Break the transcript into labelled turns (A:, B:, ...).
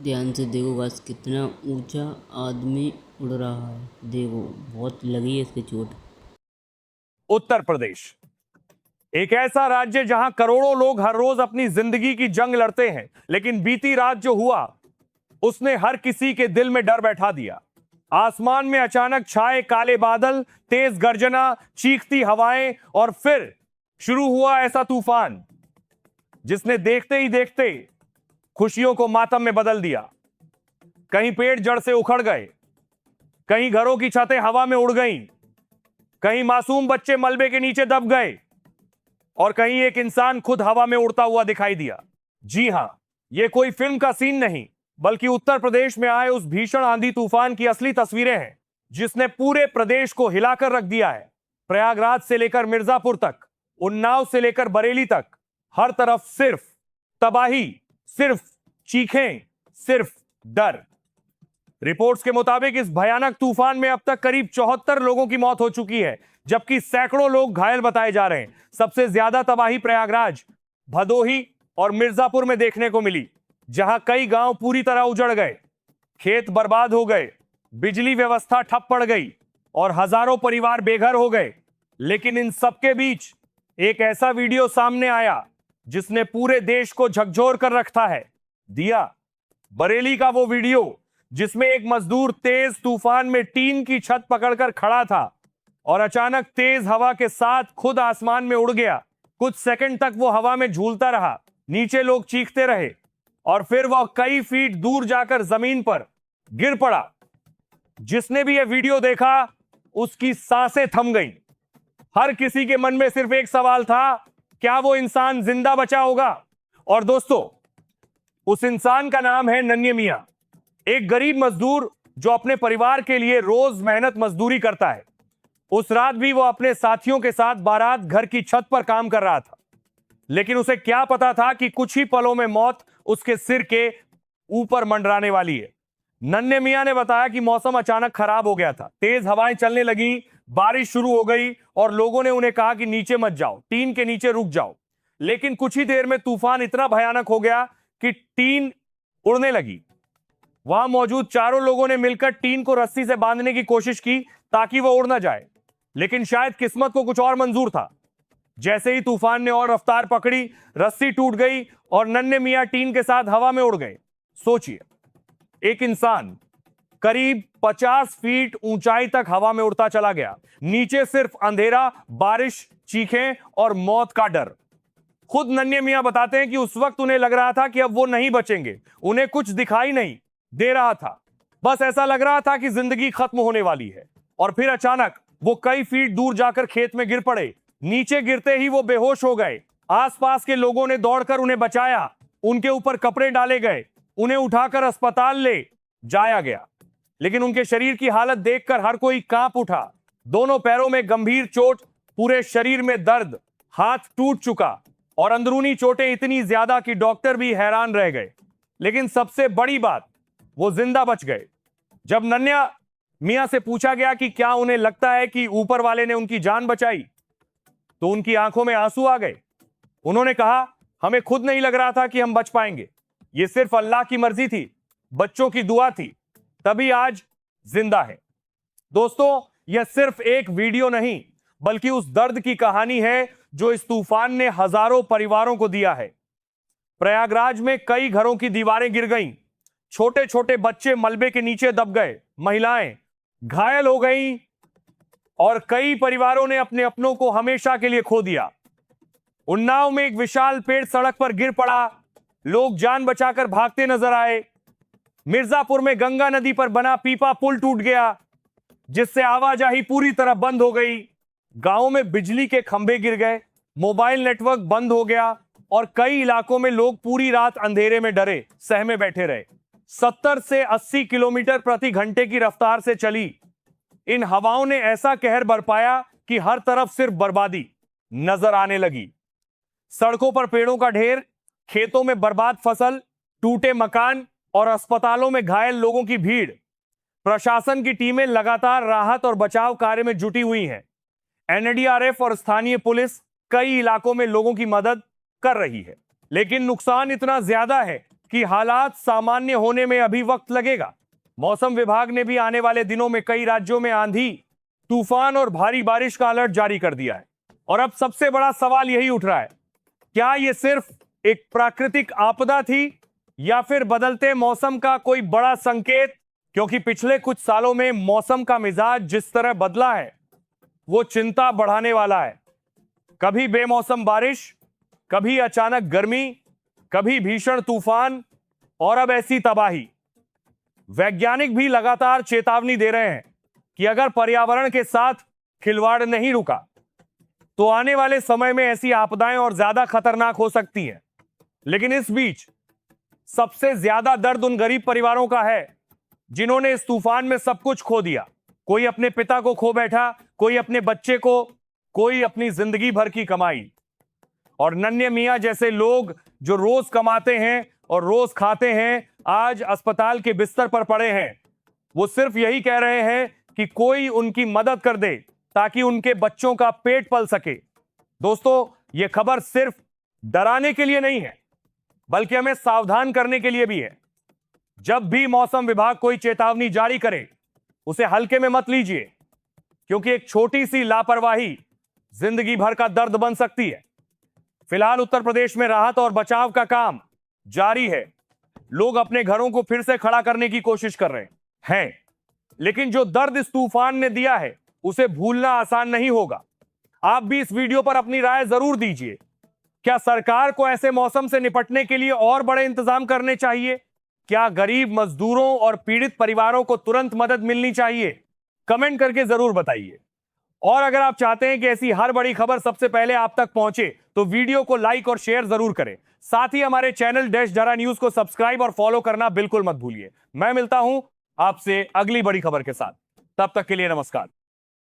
A: ध्यान से देखो गाइस, कितना ऊंचा आदमी उड़ रहा है। देखो, बहुत लगी है इसकी चोट।
B: उत्तर प्रदेश एक ऐसा राज्य जहां करोड़ों लोग हर रोज अपनी जिंदगी की जंग लड़ते हैं, लेकिन बीती रात जो हुआ उसने हर किसी के दिल में डर बैठा दिया। आसमान में अचानक छाए काले बादल, तेज गर्जना, चीखती हवाएं और फिर शुरू हुआ ऐसा तूफान जिसने देखते ही देखते खुशियों को मातम में बदल दिया। कहीं पेड़ जड़ से उखड़ गए, कहीं घरों की छतें हवा में उड़ गईं, कहीं मासूम बच्चे मलबे के नीचे दब गए और कहीं एक इंसान खुद हवा में उड़ता हुआ दिखाई दिया। जी हां, यह कोई फिल्म का सीन नहीं, बल्कि उत्तर प्रदेश में आए उस भीषण आंधी तूफान की असली तस्वीरें हैं जिसने पूरे प्रदेश को हिलाकर रख दिया है। प्रयागराज से लेकर मिर्जापुर तक, उन्नाव से लेकर बरेली तक, हर तरफ सिर्फ तबाही, सिर्फ चीखें, सिर्फ डर। रिपोर्ट्स के मुताबिक इस भयानक तूफान में अब तक करीब 74 लोगों की मौत हो चुकी है, जबकि सैकड़ों लोग घायल बताए जा रहे हैं। सबसे ज्यादा तबाही प्रयागराज, भदोही और मिर्जापुर में देखने को मिली, जहां कई गांव पूरी तरह उजड़ गए, खेत बर्बाद हो गए, बिजली व्यवस्था ठप पड़ गई और हजारों परिवार बेघर हो गए। लेकिन इन सबके बीच एक ऐसा वीडियो सामने आया जिसने पूरे देश को झकझोर कर रखा है। दिया, बरेली का वो वीडियो जिसमें एक मजदूर तेज तूफान में टीन की छत पकड़कर खड़ा था और अचानक तेज हवा के साथ खुद आसमान में उड़ गया। कुछ सेकंड तक वो हवा में झूलता रहा, नीचे लोग चीखते रहे और फिर वह कई फीट दूर जाकर जमीन पर गिर पड़ा। जिसने भी यह वीडियो देखा उसकी सांसें थम गईं। हर किसी के मन में सिर्फ एक सवाल था, क्या वो इंसान जिंदा बचा होगा? और दोस्तों, उस इंसान का नाम है नन्हे मियां, एक गरीब मजदूर जो अपने परिवार के लिए रोज मेहनत मजदूरी करता है। उस रात भी वो अपने साथियों के साथ बारात घर की छत पर काम कर रहा था, लेकिन उसे क्या पता था कि कुछ ही पलों में मौत उसके सिर के ऊपर मंडराने वाली है। नन्हे मियां ने बताया कि मौसम अचानक खराब हो गया था, तेज हवाएं चलने लगी, बारिश शुरू हो गई और लोगों ने उन्हें कहा कि नीचे मत जाओ, टीन के नीचे रुक जाओ। लेकिन कुछ ही देर में तूफान इतना भयानक हो गया कि टीन उड़ने लगी। वहां मौजूद चारों लोगों ने मिलकर टीन को रस्सी से बांधने की कोशिश की ताकि वह उड़ ना जाए, लेकिन शायद किस्मत को कुछ और मंजूर था। जैसे ही तूफान ने और रफ्तार पकड़ी, रस्सी टूट गई और नन्हे मियां टीन के साथ हवा में उड़ गए। सोचिए, एक इंसान करीब 50 फीट ऊंचाई तक हवा में उड़ता चला गया, नीचे सिर्फ अंधेरा, बारिश, चीखें और मौत का डर। खुद नन्हे मियां बताते हैं कि उस वक्त उन्हें लग रहा था कि अब वो नहीं बचेंगे। उन्हें कुछ दिखाई नहीं दे रहा था, बस ऐसा लग रहा था कि जिंदगी खत्म होने वाली है। और फिर अचानक वो कई फीट दूर जाकर खेत में गिर पड़े। नीचे गिरते ही वो बेहोश हो गए। आसपास के लोगों ने दौड़कर उन्हें बचाया, उनके ऊपर कपड़े डाले गए, उन्हें उठाकर अस्पताल ले जाया गया। लेकिन उनके शरीर की हालत देखकर हर कोई कांप उठा। दोनों पैरों में गंभीर चोट, पूरे शरीर में दर्द, हाथ टूट चुका और अंदरूनी चोटें इतनी ज्यादा कि डॉक्टर भी हैरान रह गए। लेकिन सबसे बड़ी बात, वो जिंदा बच गए। जब नन्हे मियां से पूछा गया कि क्या उन्हें लगता है कि ऊपर वाले ने उनकी जान बचाई, तो उनकी आंखों में आंसू आ गए। उन्होंने कहा, हमें खुद नहीं लग रहा था कि हम बच पाएंगे, यह सिर्फ अल्लाह की मर्जी थी, बच्चों की दुआ थी, तभी आज जिंदा है। दोस्तों, यह सिर्फ एक वीडियो नहीं, बल्कि उस दर्द की कहानी है जो इस तूफान ने हजारों परिवारों को दिया है। प्रयागराज में कई घरों की दीवारें गिर गईं, छोटे छोटे बच्चे मलबे के नीचे दब गए, महिलाएं घायल हो गईं और कई परिवारों ने अपने अपनों को हमेशा के लिए खो दिया। उन्नाव में एक विशाल पेड़ सड़क पर गिर पड़ा, लोग जान बचाकर भागते नजर आए। मिर्जापुर में गंगा नदी पर बना पीपा पुल टूट गया, जिससे आवाजाही पूरी तरह बंद हो गई। गांवों में बिजली के खंभे गिर गए, मोबाइल नेटवर्क बंद हो गया और कई इलाकों में लोग पूरी रात अंधेरे में डरे सहमे बैठे रहे। 70 से 80 किलोमीटर प्रति घंटे की रफ्तार से चली इन हवाओं ने ऐसा कहर बरपाया कि हर तरफ सिर्फ बर्बादी नजर आने लगी। सड़कों पर पेड़ों का ढेर, खेतों में बर्बाद फसल, टूटे मकान और अस्पतालों में घायल लोगों की भीड़। प्रशासन की टीमें लगातार राहत और बचाव कार्य में जुटी हुई हैं। एनडीआरएफ और स्थानीय पुलिस कई इलाकों में लोगों की मदद कर रही है, लेकिन नुकसान इतना ज्यादा है कि हालात सामान्य होने में अभी वक्त लगेगा। मौसम विभाग ने भी आने वाले दिनों में कई राज्यों में आंधी, तूफान और भारी बारिश का अलर्ट जारी कर दिया है। और अब सबसे बड़ा सवाल यही उठ रहा है, क्या यह सिर्फ एक प्राकृतिक आपदा थी या फिर बदलते मौसम का कोई बड़ा संकेत? क्योंकि पिछले कुछ सालों में मौसम का मिजाज जिस तरह बदला है वो चिंता बढ़ाने वाला है। कभी बेमौसम बारिश, कभी अचानक गर्मी, कभी भीषण तूफान और अब ऐसी तबाही। वैज्ञानिक भी लगातार चेतावनी दे रहे हैं कि अगर पर्यावरण के साथ खिलवाड़ नहीं रुका तो आने वाले समय में ऐसी आपदाएं और ज्यादा खतरनाक हो सकती हैं। लेकिन इस बीच सबसे ज्यादा दर्द उन गरीब परिवारों का है जिन्होंने इस तूफान में सब कुछ खो दिया। कोई अपने पिता को खो बैठा, कोई अपने बच्चे को, कोई अपनी जिंदगी भर की कमाई। और नन्हे मियां जैसे लोग जो रोज कमाते हैं और रोज खाते हैं, आज अस्पताल के बिस्तर पर पड़े हैं। वो सिर्फ यही कह रहे हैं कि कोई उनकी मदद कर दे ताकि उनके बच्चों का पेट पल सके। दोस्तों, यह खबर सिर्फ डराने के लिए नहीं है बल्कि हमें सावधान करने के लिए भी है। जब भी मौसम विभाग कोई चेतावनी जारी करे उसे हल्के में मत लीजिए, क्योंकि एक छोटी सी लापरवाही जिंदगी भर का दर्द बन सकती है। फिलहाल उत्तर प्रदेश में राहत और बचाव का काम जारी है। लोग अपने घरों को फिर से खड़ा करने की कोशिश कर रहे हैं, लेकिन जो दर्द इस तूफान ने दिया है उसे भूलना आसान नहीं होगा। आप भी इस वीडियो पर अपनी राय जरूर दीजिए। क्या सरकार को ऐसे मौसम से निपटने के लिए और बड़े इंतजाम करने चाहिए? क्या गरीब मजदूरों और पीड़ित परिवारों को तुरंत मदद मिलनी चाहिए? कमेंट करके जरूर बताइए। और अगर आप चाहते हैं कि ऐसी हर बड़ी खबर सबसे पहले आप तक पहुंचे तो वीडियो को लाइक और शेयर जरूर करें। साथ ही हमारे चैनल देश जरा न्यूज को सब्सक्राइब और फॉलो करना बिल्कुल मत भूलिए। मैं मिलता हूं आपसे अगली बड़ी खबर के साथ। तब तक के लिए नमस्कार।